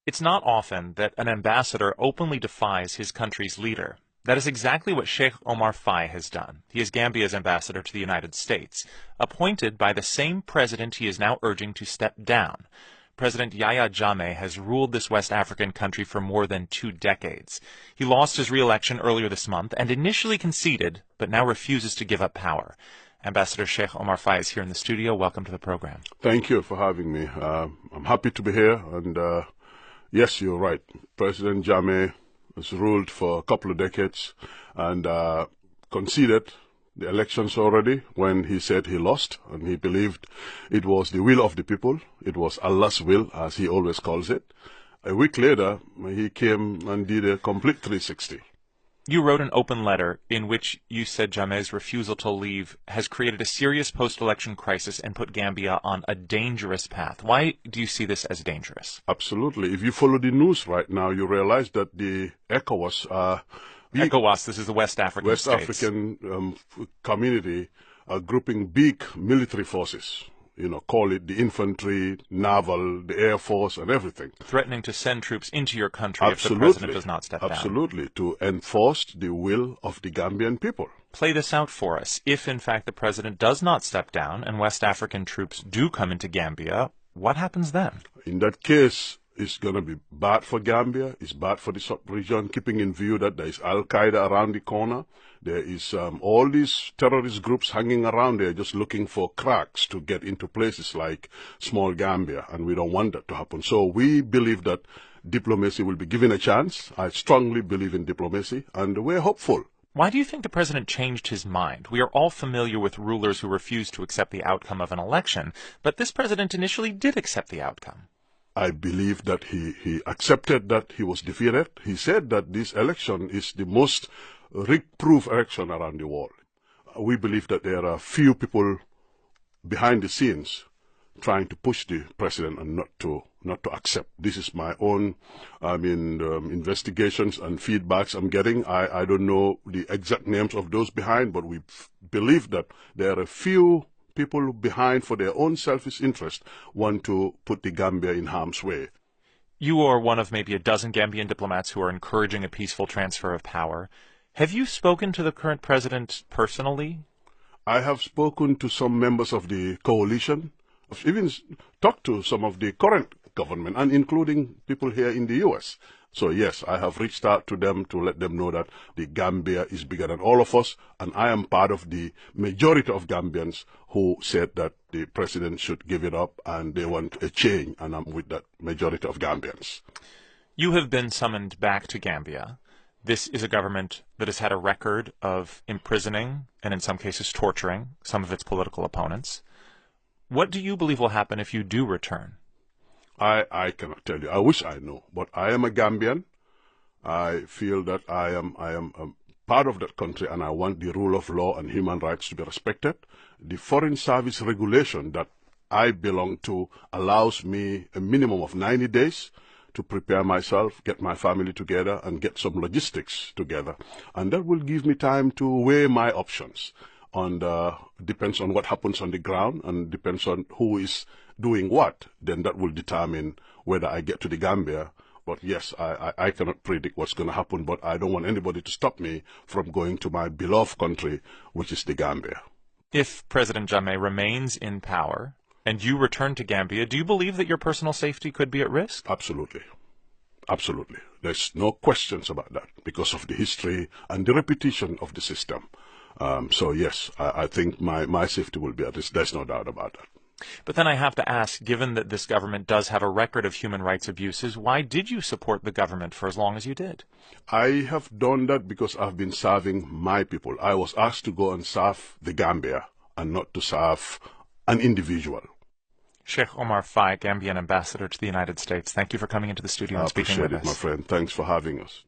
It's not often that an ambassador openly defies his country's leader. That is exactly what Sheikh Omar Faye has done. He is Gambia's ambassador to the United States, appointed by the same president he is now urging to step down. President Yahya Jammeh has ruled this West African country for more than 2 decades. He lost his re-election earlier this month and initially conceded, but now refuses to give up power. Ambassador Sheikh Omar Faye is here in the studio. Welcome to the program. Thank you for having me. I'm happy to be here. And yes, you're right. President Jammeh has ruled for a couple of decades and conceded the elections already when he said he lost, and he believed it was the will of the people. It was Allah's will, as he always calls it. A week later, he came and did a complete 360. You wrote an open letter in which you said Jammeh's refusal to leave has created a serious post-election crisis and put Gambia on a dangerous path. Why do you see this as dangerous? Absolutely. If you follow the news right now, you realize that the ECOWAS, this is the West African states. African community, are grouping big military forces. Call it the infantry, naval, the air force, and everything. Threatening to send troops into your country if the president does not step down. Absolutely, to enforce the will of the Gambian people. Play this out for us. If, in fact, the president does not step down and West African troops do come into Gambia, what happens then? In that case, it's going to be bad for Gambia. It's bad for the sub-region, keeping in view that there is Al-Qaeda around the corner. There is all these terrorist groups hanging around there just looking for cracks to get into places like small Gambia, and we don't want that to happen. So we believe that diplomacy will be given a chance. I strongly believe in diplomacy, and we're hopeful. Why do you think the president changed his mind? We are all familiar with rulers who refuse to accept the outcome of an election, but this president initially did accept the outcome. I believe that he accepted that he was defeated. He said that this election is the most rig-proof election around the world. We believe that there are few people behind the scenes trying to push the president and not to accept. This is my own, investigations and feedbacks I'm getting. I don't know the exact names of those behind, but we believe that there are a few people behind for their own selfish interest want to put the Gambia in harm's way. You are one of maybe a dozen Gambian diplomats who are encouraging a peaceful transfer of power. Have you spoken to the current president personally? I have spoken to some members of the coalition. I've even talked to some of the current government, and including people here in the U.S. So yes, I have reached out to them to let them know that the Gambia is bigger than all of us, and I am part of the majority of Gambians who said that the president should give it up and they want a change, and I'm with that majority of Gambians. You have been summoned back to Gambia. This is a government that has had a record of imprisoning and in some cases torturing some of its political opponents. What do you believe will happen if you do return? I cannot tell you. I wish I knew, but I am a Gambian. I feel that I am a part of that country, and I want the rule of law and human rights to be respected. The Foreign Service regulation that I belong to allows me a minimum of 90 days to prepare myself, get my family together, and get some logistics together. And that will give me time to weigh my options. And depends on what happens on the ground and depends on who is doing what. Then that will determine whether I get to the Gambia. But yes, I cannot predict what's going to happen, but I don't want anybody to stop me from going to my beloved country, which is the Gambia. If President Jammeh remains in power and you return to Gambia, do you believe that your personal safety could be at risk? Absolutely. Absolutely. There's no questions about that because of the history and the reputation of the system. So yes, I think my safety will be at risk. There's no doubt about that. But then I have to ask, given that this government does have a record of human rights abuses, why did you support the government for as long as you did? I have done that because I've been serving my people. I was asked to go and serve the Gambia and not to serve an individual. Sheikh Omar Faye, Gambian ambassador to the United States, thank you for coming into the studio and speaking with us. I appreciate it, my friend. Thanks for having us.